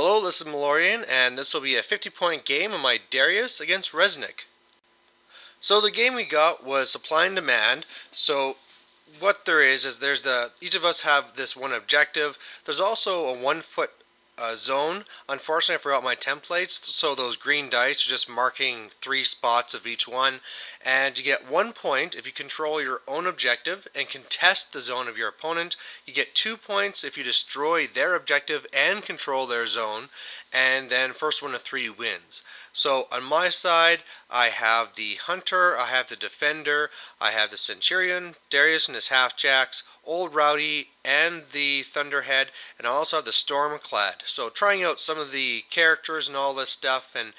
Hello, this is Malorian, and this will be a 50-point game of my Darius against Reznik. So the game we got was supply and demand. So what there is each of us have this one objective. There's also a 1 foot zone. Unfortunately, I forgot my templates, so those green dice are just marking 3 spots of each one, and you get 1 point if you control your own objective and contest the zone of your opponent. You get 2 points if you destroy their objective and control their zone, and then first one to 3 wins. So on my side, I have the Hunter, I have the Defender, I have the Centurion, Darius and his half-jacks, Old Rowdy, and the Thunderhead, and I also have the Stormclad. So trying out some of the characters and all this stuff, and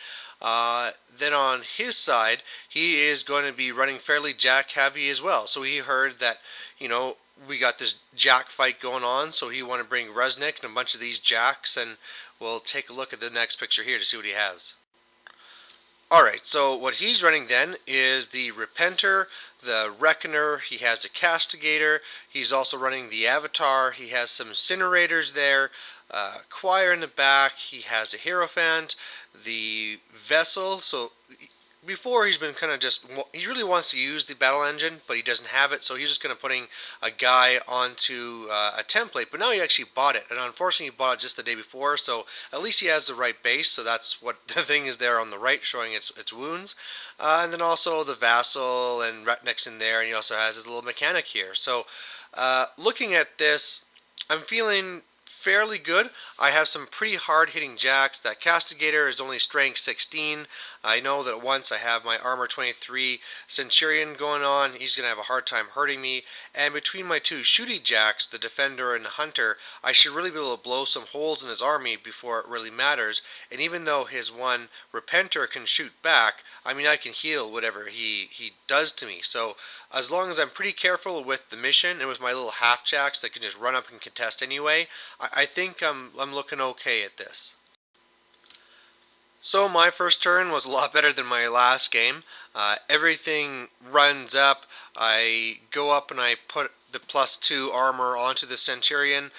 then on his side, he is going to be running fairly jack heavy as well. So he heard that, we got this jack fight going on, so he wanted to bring Reznik and a bunch of these jacks, and we'll take a look at the next picture here to see what he has. Alright, so what he's running then is the Repenter, the Reckoner, he has a Castigator, he's also running the Avatar, he has some Incinerators there, Choir in the back, he has a Hierophant, the Vessel. So before he's been kind of he really wants to use the battle engine, but he doesn't have it, so he's just kind of putting a guy onto a template. But now he actually bought it, and unfortunately he bought it just the day before, so at least he has the right base, so that's what the thing is there on the right, showing its wounds. And then also the Vassal and Reznik's in there, and he also has his little mechanic here. So looking at this, I'm feeling fairly good. I have some pretty hard hitting jacks. That Castigator is only strength 16. I know that once I have my armor 23 Centurion going on, he's going to have a hard time hurting me. And between my two shooty jacks, the Defender and the Hunter, I should really be able to blow some holes in his army before it really matters. And even though his one Repenter can shoot back, I mean, I can heal whatever he does to me. So as long as I'm pretty careful with the mission and with my little half jacks that can just run up and contest anyway, I think I'm looking okay at this. So my first turn was a lot better than my last game. Everything runs up. I go up and I put the +2 armor onto the Centurion,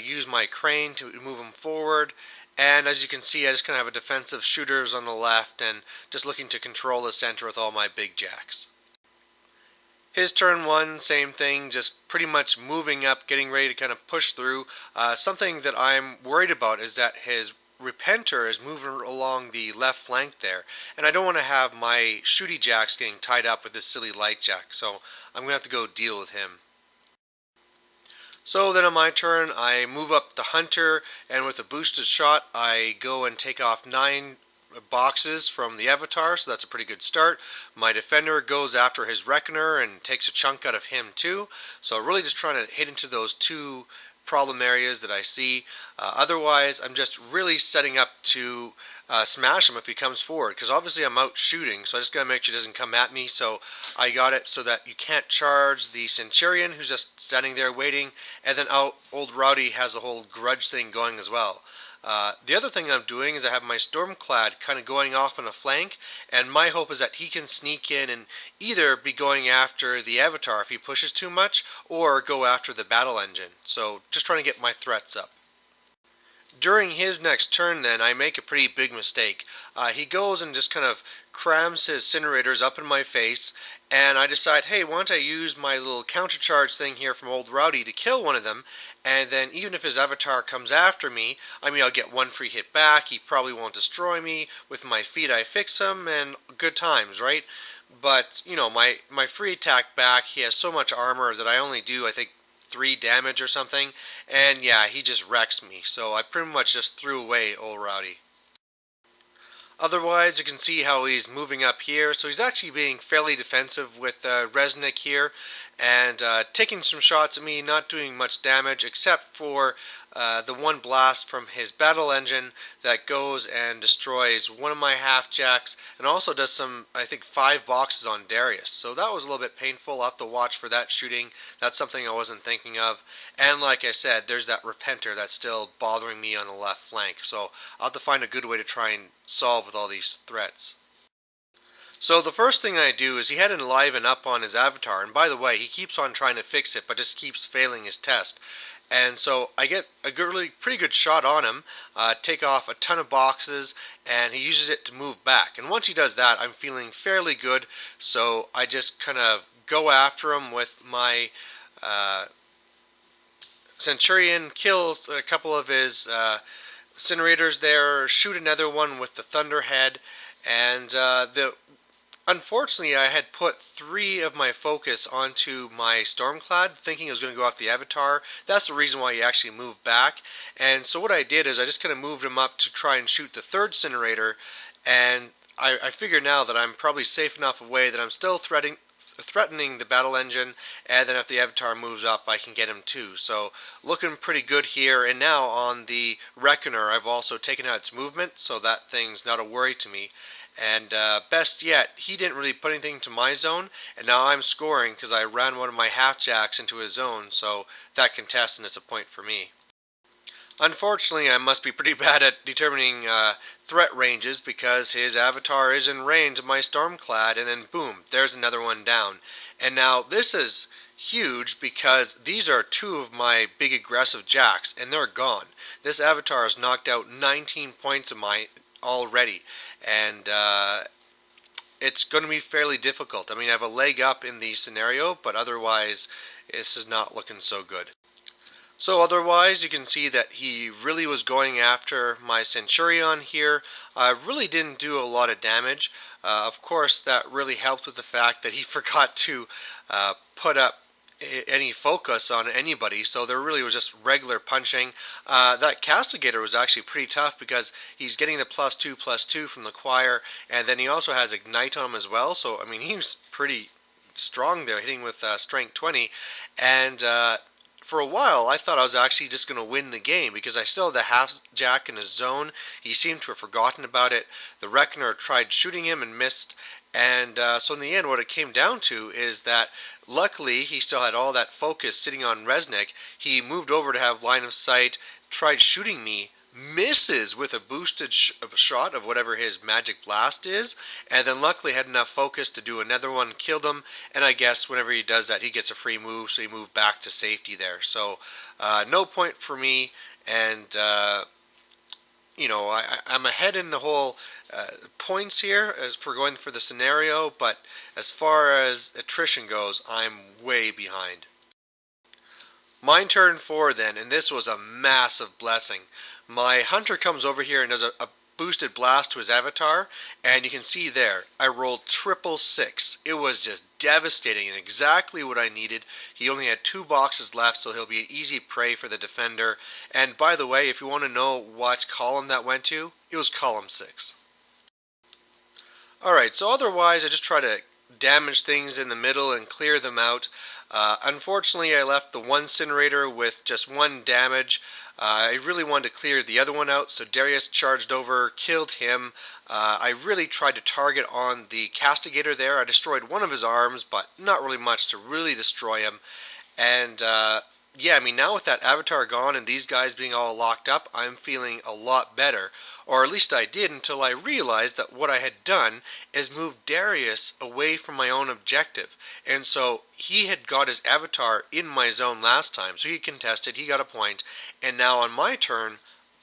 use my crane to move him forward, and as you can see, I just kind of have a defensive shooters on the left and just looking to control the center with all my big jacks. His turn 1, same thing, just pretty much moving up, getting ready to kind of push through. Something that I'm worried about is that his Repenter is moving along the left flank there, and I don't want to have my shooty jacks getting tied up with this silly light jack, so I'm going to have to go deal with him. So then on my turn, I move up the Hunter, and with a boosted shot, I go and take off 9 boxes from the Avatar, so that's a pretty good start. My Defender goes after his Reckoner and takes a chunk out of him too, so really just trying to hit into those 2 problem areas that I see. Otherwise, I'm just really setting up to smash him if he comes forward, because obviously I'm out shooting, so I just gotta make sure he doesn't come at me. So I got it so that you can't charge the Centurion, who's just standing there waiting, and then Old Rowdy has a whole grudge thing going as well. The other thing I'm doing is I have my Stormclad kind of going off on a flank, and my hope is that he can sneak in and either be going after the Avatar if he pushes too much, or go after the battle engine. So just trying to get my threats up. During his next turn then, I make a pretty big mistake. He goes and just kind of crams his Incinerators up in my face, and I decide, hey, why don't I use my little countercharge thing here from Old Rowdy to kill one of them, and then even if his Avatar comes after me, I mean, I'll get 1 free hit back, he probably won't destroy me, with my feet I fix him, and good times, right? But, my free attack back, he has so much armor that I only do, I think, 3 damage or something, and yeah, he just wrecks me, so I pretty much just threw away Old Rowdy. Otherwise, you can see how he's moving up here, so he's actually being fairly defensive with Reznik here, and taking some shots at me, not doing much damage, except for the 1 blast from his battle engine that goes and destroys one of my half-jacks, and also does some, I think, 5 boxes on Darius. So that was a little bit painful. I'll have to watch for that shooting. That's something I wasn't thinking of. And like I said, there's that Repenter that's still bothering me on the left flank. So I'll have to find a good way to try and solve with all these threats. So the first thing I do is he had Enliven up on his Avatar, and by the way, he keeps on trying to fix it, but just keeps failing his test. And so I get a pretty good shot on him, take off a ton of boxes, and he uses it to move back. And once he does that, I'm feeling fairly good, so I just kind of go after him with my Centurion, kills a couple of his incinerators there, shoot another one with the Thunderhead, and unfortunately, I had put 3 of my focus onto my Stormclad, thinking it was going to go off the Avatar. That's the reason why he actually moved back. And so what I did is I just kind of moved him up to try and shoot the 3rd Incinerator, and I figure now that I'm probably safe enough away that I'm still threatening the battle engine, and then if the Avatar moves up, I can get him too. So looking pretty good here. And now on the Reckoner, I've also taken out its movement, so that thing's not a worry to me. And best yet, he didn't really put anything to my zone, and now I'm scoring because I ran one of my half-jacks into his zone, so that contests and it's a point for me. Unfortunately, I must be pretty bad at determining threat ranges because his Avatar is in range of my Stormclad, and then boom, there's another one down. And now this is huge because these are 2 of my big aggressive jacks, and they're gone. This Avatar has knocked out 19 points of mine already, and it's going to be fairly difficult. I mean, I have a leg up in the scenario, but otherwise this is not looking so good. So otherwise, you can see that he really was going after my Centurion here. Really didn't do a lot of damage. Of course, that really helped with the fact that he forgot to put up any focus on anybody, so there really was just regular punching. That Castigator was actually pretty tough because he's getting the +2/+2 from the Choir, and then he also has Ignite on him as well, so I mean, he was pretty strong there, hitting with Strength 20, and for a while I thought I was actually just going to win the game because I still had the half-jack in his zone. He seemed to have forgotten about it. The Reckoner tried shooting him and missed, and so in the end what it came down to is that luckily he still had all that focus sitting on Reznik. He moved over to have line of sight, tried shooting me, misses with a boosted shot of whatever his magic blast is, and then luckily had enough focus to do another one, killed him, and I guess whenever he does that he gets a free move, so he moved back to safety there. So no point for me, and you know, I'm ahead in the whole points here as for going for the scenario, but as far as attrition goes, I'm way behind. Mine turn 4 then, and this was a massive blessing. My Hunter comes over here and does a boosted blast to his Avatar, and you can see there, I rolled 666. It was just devastating and exactly what I needed. He only had 2 boxes left, so he'll be an easy prey for the defender. And by the way, if you want to know what column that went to, it was column 6. Alright, so otherwise I just try to damage things in the middle and clear them out. Unfortunately, I left the one Incinerator with just 1 damage. I really wanted to clear the other one out, so Darius charged over, killed him. I really tried to target on the Castigator there. I destroyed one of his arms, but not really much to really destroy him. And yeah, I mean, now with that Avatar gone and these guys being all locked up, I'm feeling a lot better. Or at least I did until I realized that what I had done is move Darius away from my own objective. And so he had got his Avatar in my zone last time, so he contested, he got a point, and now on my turn,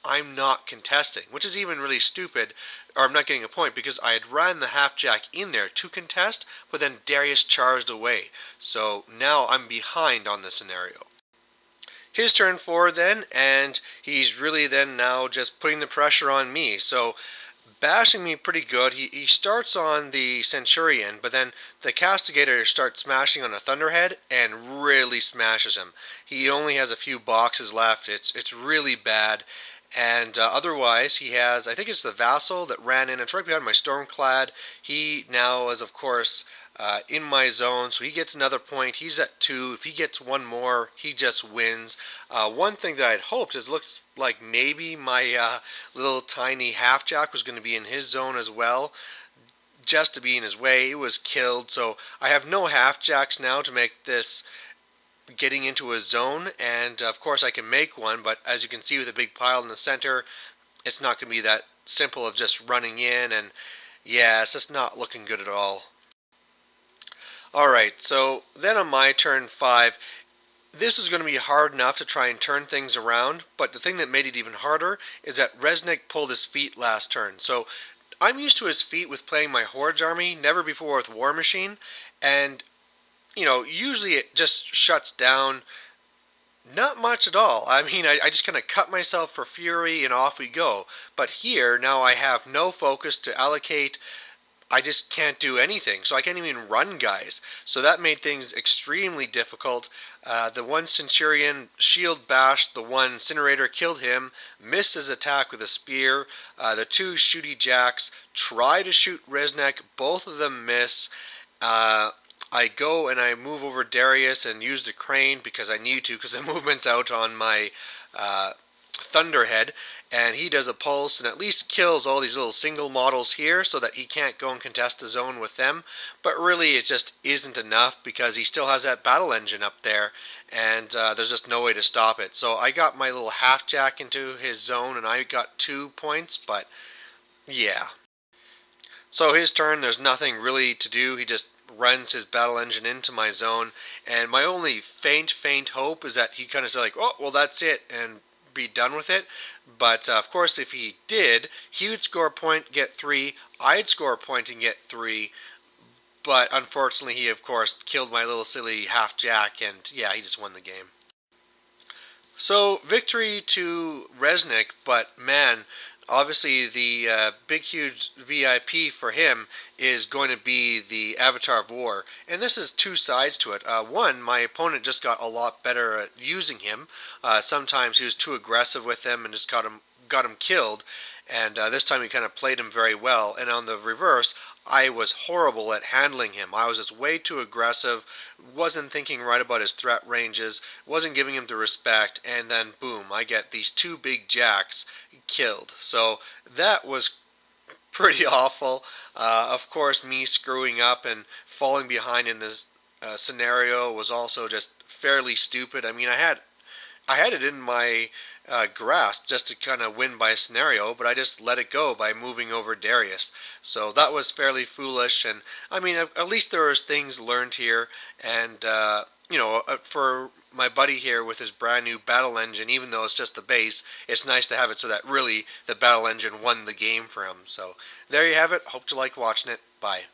I'm not contesting, which is even really stupid, or I'm not getting a point because I had ran the half-jack in there to contest, but then Darius charged away. So now I'm behind on the scenario. His turn 4 then, and he's really then now just putting the pressure on me. So bashing me pretty good. He starts on the Centurion, but then the Castigator starts smashing on a Thunderhead and really smashes him. He only has a few boxes left. It's really bad. And otherwise, he has, I think it's the Vassal that ran in. It's right behind my Stormclad. He now is, of course, in my zone, so he gets another point. He's at 2. If he gets one more, he just wins. One thing that I'd hoped is looked like maybe my little tiny half-jack was going to be in his zone as well, just to be in his way. It was killed, so I have no half-jacks now to make this getting into a zone, and of course I can make one, but as you can see with a big pile in the center, it's not going to be that simple of just running in, and yeah, it's just not looking good at all. Alright, so then on my turn 5, This was going to be hard enough to try and turn things around, but the thing that made it even harder is that Reznik pulled his feet last turn. So I'm used to his feet with playing my Hordes army, never before with War Machine, and usually it just shuts down. Not much at all. I mean, I just kind of cut myself for fury and off we go. But here, now I have no focus to allocate. I just can't do anything. So I can't even run guys. So that made things extremely difficult. The one Centurion shield bashed the one Incinerator, killed him, missed his attack with a spear. The two Shooty Jacks try to shoot Reznik, both of them miss. I go and I move over Darius and use the crane because I need to, because the movement's out on my Thunderhead, and he does a pulse and at least kills all these little single models here so that he can't go and contest the zone with them. But really it just isn't enough because he still has that battle engine up there, and there's just no way to stop it. So I got my little half-jack into his zone and I got 2 points, but yeah. So his turn, there's nothing really to do. He just runs his battle engine into my zone, and my only faint hope is that he kind of said like, oh, well, that's it, and be done with it. But of course, if he did, he would score a point, get 3. I'd score a point and get 3. But unfortunately, he of course killed my little silly half-jack, and yeah, he just won the game. So victory to Reznik, but man, obviously the big huge VIP for him is going to be the Avatar of War. And this is 2 sides to it. One, my opponent just got a lot better at using him. Sometimes he was too aggressive with him and just got him killed. And this time he kind of played him very well. And on the reverse, I was horrible at handling him. I was just way too aggressive, wasn't thinking right about his threat ranges, wasn't giving him the respect, and then boom, I get these 2 big jacks killed. So that was pretty awful. Of course, me screwing up and falling behind in this scenario was also just fairly stupid. I mean, I had it in my grasp just to kind of win by scenario, but I just let it go by moving over Darius. So that was fairly foolish, and I mean, at least there was things learned here, and for my buddy here with his brand new battle engine, even though it's just the base, it's nice to have it so that really the battle engine won the game for him. So there you have it. Hope you like watching it. Bye.